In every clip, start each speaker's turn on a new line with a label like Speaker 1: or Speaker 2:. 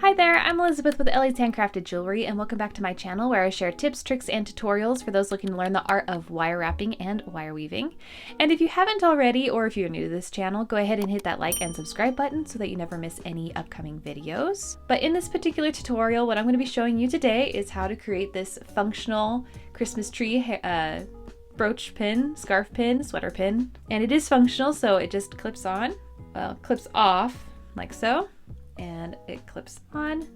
Speaker 1: Hi there, I'm Elizabeth with Ellie's Handcrafted Jewelry, and welcome back to my channel where I share tips, tricks, and tutorials for those looking to learn the art of wire wrapping and wire weaving. And if you haven't already, or if you're new to this channel, go ahead and hit that like and subscribe button so that you never miss any upcoming videos. But in this particular tutorial, what I'm going to be showing you today is how to create this functional Christmas tree brooch pin, scarf pin, sweater pin. And it is functional, so it just clips on, clips off like so. And it clips on,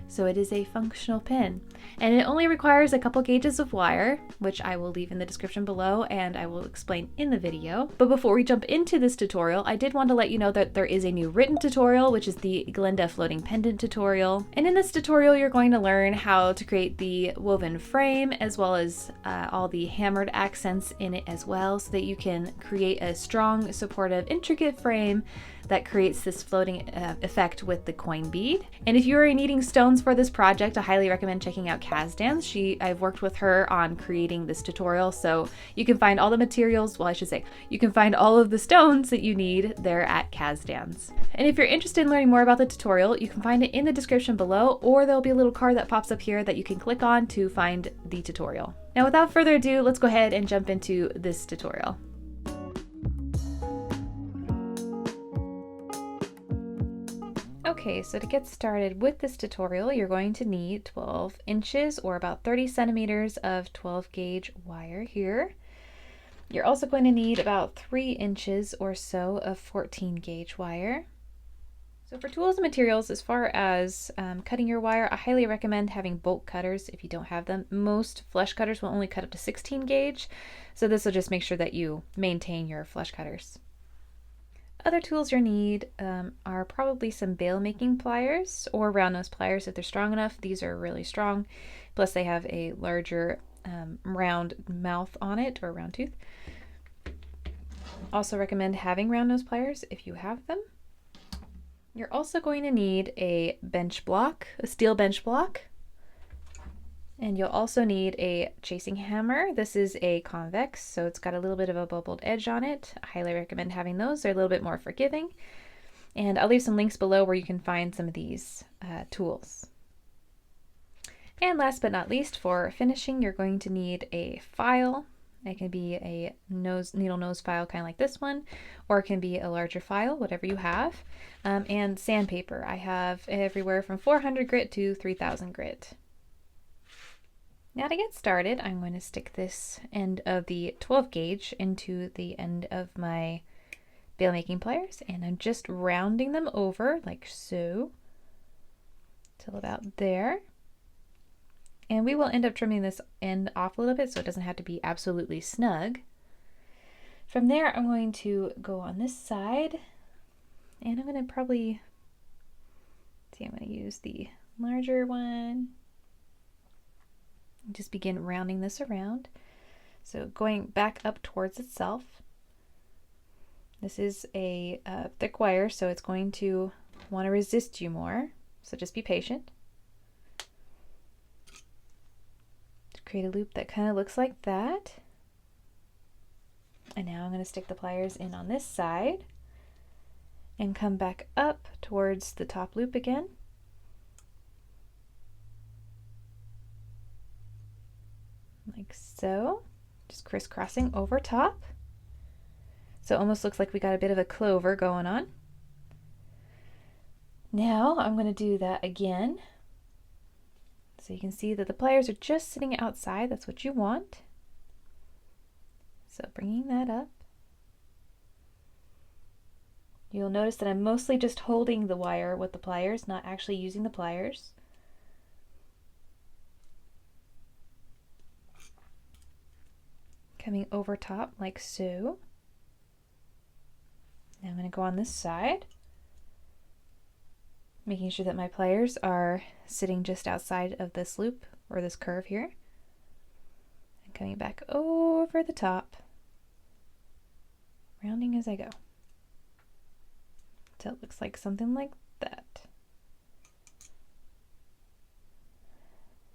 Speaker 1: so it is a functional pin. And it only requires a couple gauges of wire, which I will leave in the description below and I will explain in the video. But before we jump into this tutorial, I did want to let you know that there is a new written tutorial, which is the Glenda floating pendant tutorial. And in this tutorial, you're going to learn how to create the woven frame, as well as all the hammered accents in it as well, so that you can create a strong, supportive, intricate frame that creates this floating effect with the coin bead. And if you are needing stones for this project, I highly recommend checking out Kazdan's. I've worked with her on creating this tutorial, so you can find all the materials, well, I should say, you can find all of the stones that you need there at Kazdan's. And if you're interested in learning more about the tutorial, you can find it in the description below, or there'll be a little card that pops up here that you can click on to find the tutorial. Now, without further ado, let's go ahead and jump into this tutorial. Okay, so to get started with this tutorial, you're going to need 12 inches or about 30 centimeters of 12 gauge wire here. You're also going to need about 3 inches or so of 14 gauge wire. So for tools and materials, as far as cutting your wire, I highly recommend having bolt cutters if you don't have them. Most flush cutters will only cut up to 16 gauge, so this will just make sure that you maintain your flush cutters. Other tools you'll need are probably some bail making pliers or round nose pliers if they're strong enough. These are really strong, plus they have a larger round mouth on it, or round tooth. Also recommend having round nose pliers if you have them. You're also going to need a bench block, a steel bench block. And you'll also need a chasing hammer. This is a convex, so it's got a little bit of a bubbled edge on it. I highly recommend having those. They're a little bit more forgiving. And I'll leave some links below where you can find some of these tools. And last but not least, for finishing, you're going to need a file. It can be a needle nose file, kind of like this one, or it can be a larger file, whatever you have. And sandpaper. I have everywhere from 400 grit to 3000 grit. Now to get started, I'm going to stick this end of the 12 gauge into the end of my bail making pliers, and I'm just rounding them over like so till about there. And we will end up trimming this end off a little bit so it doesn't have to be absolutely snug. From there, I'm going to go on this side, and I'm going to probably, I'm going to use the larger one. Just begin rounding this around. So going back up towards itself. This is a thick wire, so it's going to want to resist you more. So just be patient. To create a loop that kind of looks like that. And now I'm going to stick the pliers in on this side and come back up towards the top loop again. Like so, just crisscrossing over top. So it almost looks like we got a bit of a clover going on. Now I'm going to do that again. So you can see that the pliers are just sitting outside. That's what you want. So bringing that up. You'll notice that I'm mostly just holding the wire with the pliers, not actually using the pliers. Coming over top like so. Now I'm going to go on this side, making sure that my pliers are sitting just outside of this loop or this curve here, and coming back over the top, rounding as I go until it looks like something like that.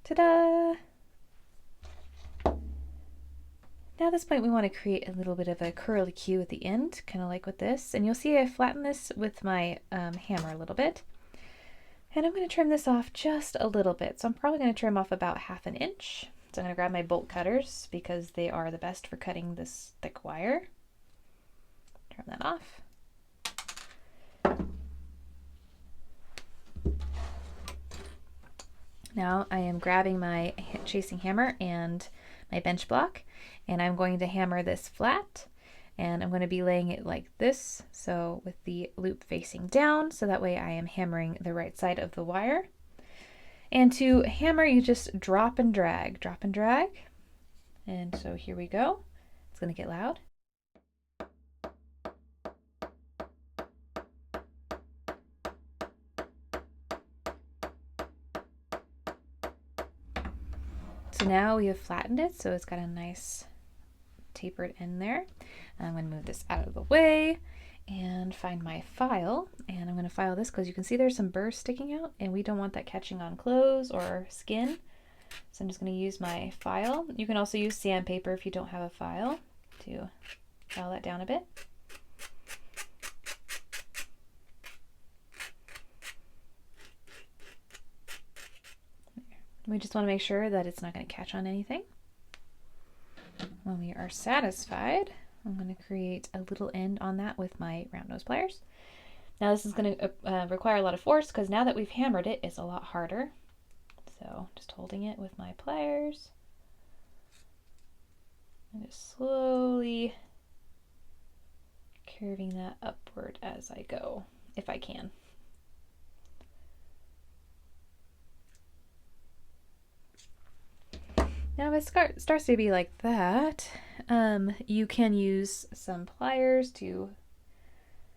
Speaker 1: Ta-da! Now at this point we want to create a little bit of a curly Q at the end, kind of like with this. And you'll see I flatten this with my hammer a little bit. And I'm going to trim this off just a little bit. So I'm probably going to trim off about 1/2 inch. So I'm going to grab my bolt cutters because they are the best for cutting this thick wire. Trim that off. Now I am grabbing my chasing hammer and my bench block, and I'm going to hammer this flat, and I'm going to be laying it like this, so with the loop facing down, so that way I am hammering the right side of the wire. And to hammer, you just drop and drag, drop and drag. And so here we go. It's going to get loud. So now we have flattened it, so it's got a nice tapered end there. I'm going to move this out of the way and find my file, and I'm going to file this because you can see there's some burrs sticking out, and we don't want that catching on clothes or skin. So I'm just going to use my file. You can also use sandpaper if you don't have a file to file that down a bit. We just want to make sure that it's not going to catch on anything. When we are satisfied, I'm going to create a little end on that with my round nose pliers. Now this is going to require a lot of force because now that we've hammered it, it's a lot harder. So just holding it with my pliers and just slowly curving that upward as I go, if I can. Now if it starts to be like that, you can use some pliers to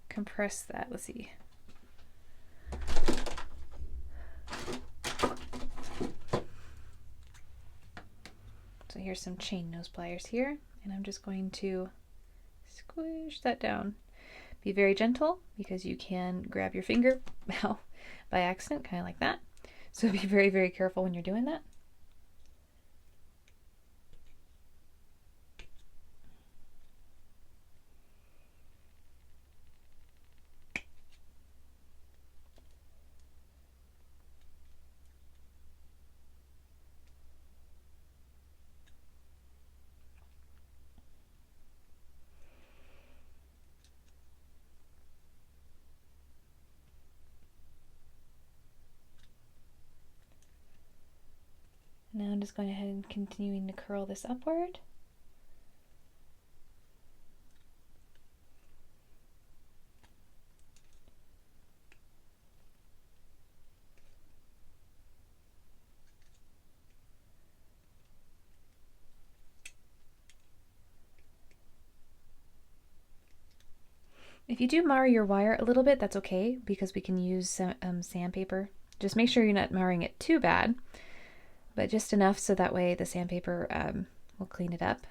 Speaker 1: compress that. Let's see. So here's some chain nose pliers here, and I'm just going to squish that down. Be very gentle because you can grab your finger by accident, kind of like that. So be very, very careful when you're doing that. Now I'm just going ahead and continuing to curl this upward. If you do mar your wire a little bit, that's okay because we can use sandpaper. Just make sure you're not marring it too bad, but just enough so that way the sandpaper will clean it up.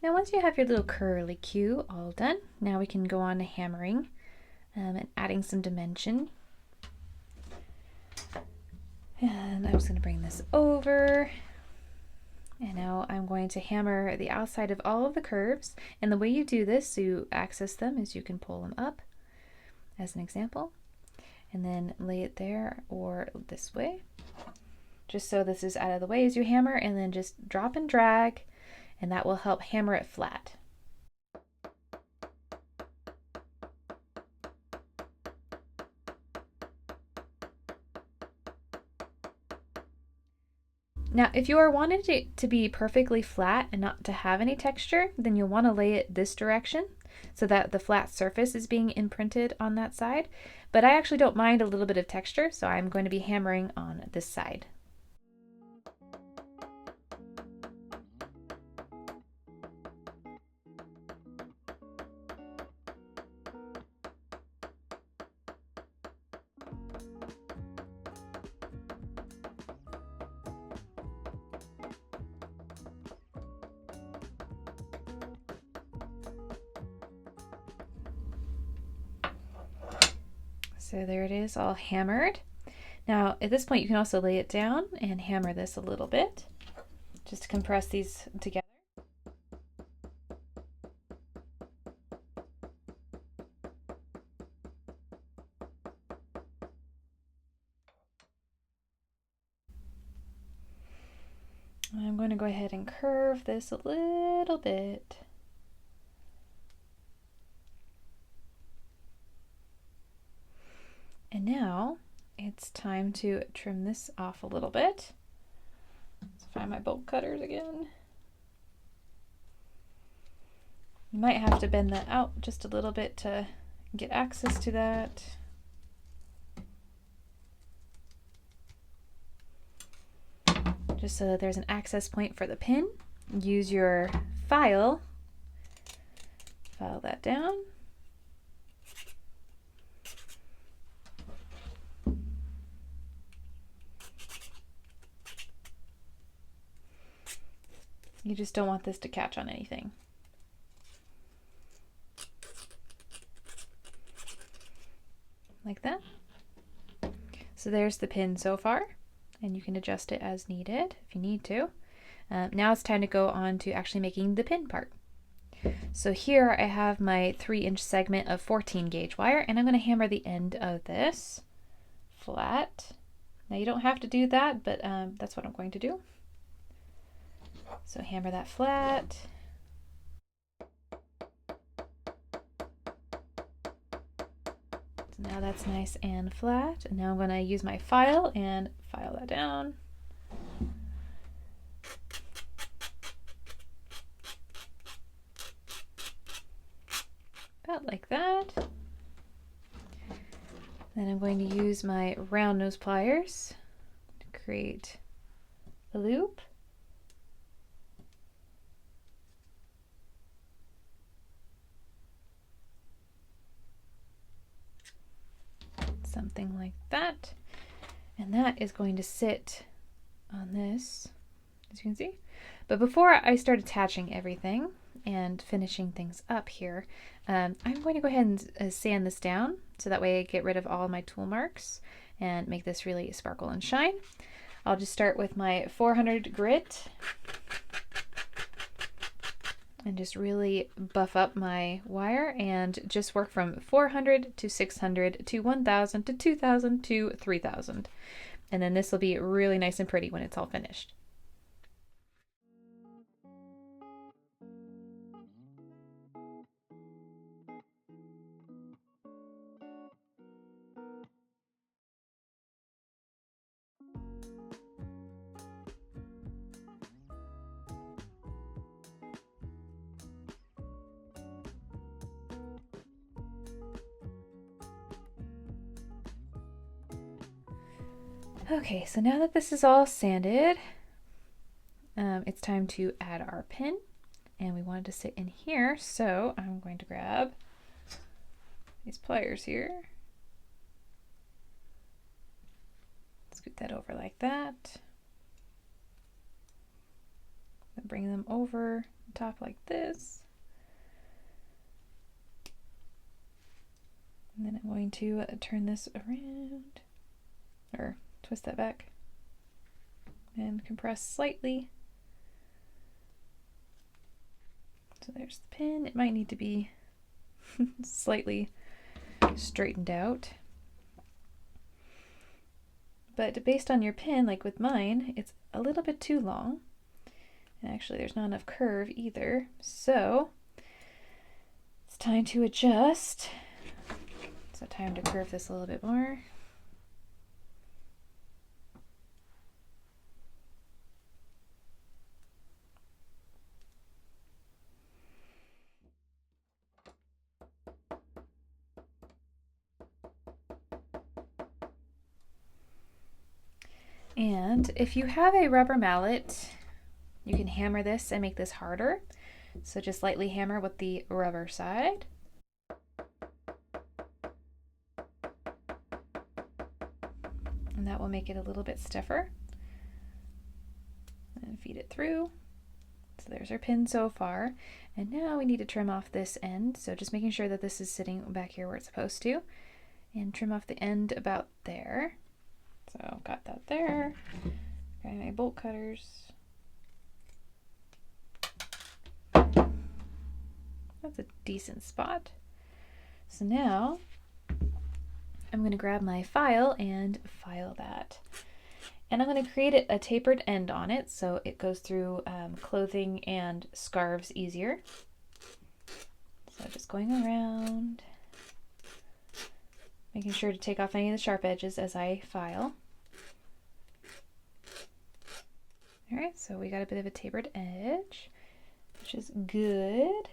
Speaker 1: Now once you have your little curly Q all done, now we can go on to hammering and adding some dimension. And I'm just going to bring this over. And now I'm going to hammer the outside of all of the curves. And the way you do this, so you access them, is you can pull them up, as an example, and then lay it there or this way. Just so this is out of the way as you hammer, and then just drop and drag, and that will help hammer it flat. Now, if you are wanting it to be perfectly flat and not to have any texture, then you'll want to lay it this direction so that the flat surface is being imprinted on that side. But I actually don't mind a little bit of texture, so I'm going to be hammering on this side. So there it is, all hammered. Now at this point you can also lay it down and hammer this a little bit just to compress these together. going to go ahead and curve this a little bit. And now it's time to trim this off a little bit. Let's find my bolt cutters again. You might have to bend that out just a little bit to get access to that. Just so that there's an access point for the pin. Use your file that down. You just don't want this to catch on anything. Like that. So there's the pin so far, and you can adjust it as needed if you need to. Now it's time to go on to actually making the pin part. So here I have my 3-inch segment of 14 gauge wire, and I'm going to hammer the end of this flat. Now you don't have to do that, but that's what I'm going to do. So hammer that flat. So now that's nice and flat. And now I'm going to use my file and file that down. About like that. Then I'm going to use my round nose pliers to create a loop. Something like that. And that is going to sit on this, as you can see. But before I start attaching everything and finishing things up here, I'm going to go ahead and sand this down so that way I get rid of all my tool marks and make this really sparkle and shine. I'll just start with my 400 grit and just really buff up my wire and just work from 400 to 600 to 1000 to 2000 to 3000. And then this will be really nice and pretty when it's all finished. Okay, so now that this is all sanded, it's time to add our pin, and we want it to sit in here, so I'm going to grab these pliers here, scoot that over like that, and bring them over the top like this, and then I'm going to turn this around, or twist that back and compress slightly. So there's the pin. It might need to be slightly straightened out. But based on your pin, like with mine, it's a little bit too long. And actually there's not enough curve either. So it's time to adjust. So time to curve this a little bit more. And if you have a rubber mallet, you can hammer this and make this harder. So just lightly hammer with the rubber side. And that will make it a little bit stiffer. And feed it through. So there's our pin so far. And now we need to trim off this end. So just making sure that this is sitting back here where it's supposed to. And trim off the end about there. So got that there. Got my bolt cutters. That's a decent spot. So now I'm going to grab my file and file that. And I'm going to create a tapered end on it so it goes through clothing and scarves easier. So just going around, making sure to take off any of the sharp edges as I file. All right, so we got a bit of a tapered edge, which is good.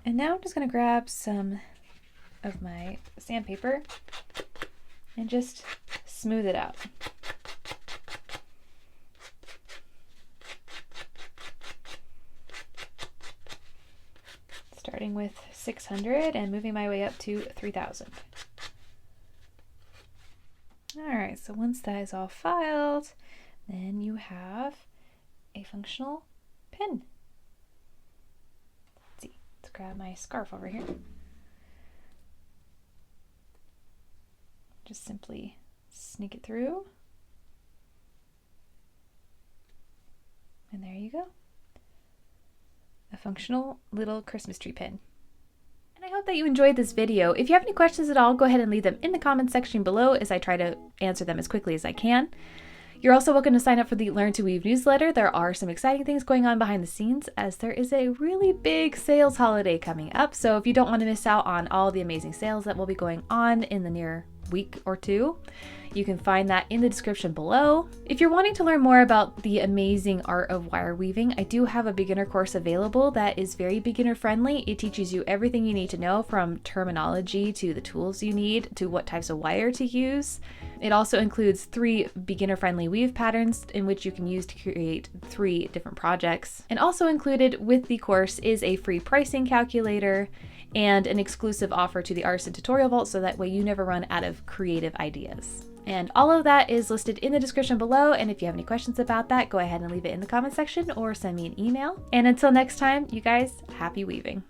Speaker 1: And now I'm just going to grab some of my sandpaper and just smooth it out. Starting with 600 and moving my way up to 3000. All right, so once that is all filed, then you have a functional pin. Let's see, let's grab my scarf over here. Just simply sneak it through. And there you go. A functional little Christmas tree pin. And I hope that you enjoyed this video. If you have any questions at all, go ahead and leave them in the comments section below as I try to answer them as quickly as I can. You're also welcome to sign up for the Learn to Weave newsletter. There are some exciting things going on behind the scenes as there is a really big sales holiday coming up. So if you don't want to miss out on all the amazing sales that will be going on in the near week or two, you can find that in the description below. If you're wanting to learn more about the amazing art of wire weaving, I do have a beginner course available that is very beginner friendly. It teaches you everything you need to know, from terminology to the tools you need to what types of wire to use. It also includes 3 beginner-friendly weave patterns in which you can use to create 3 different projects. And also included with the course is a free pricing calculator and an exclusive offer to the Artisan Tutorial Vault, so that way you never run out of creative ideas. And all of that is listed in the description below, and if you have any questions about that, go ahead and leave it in the comment section or send me an email. And until next time, you guys, happy weaving.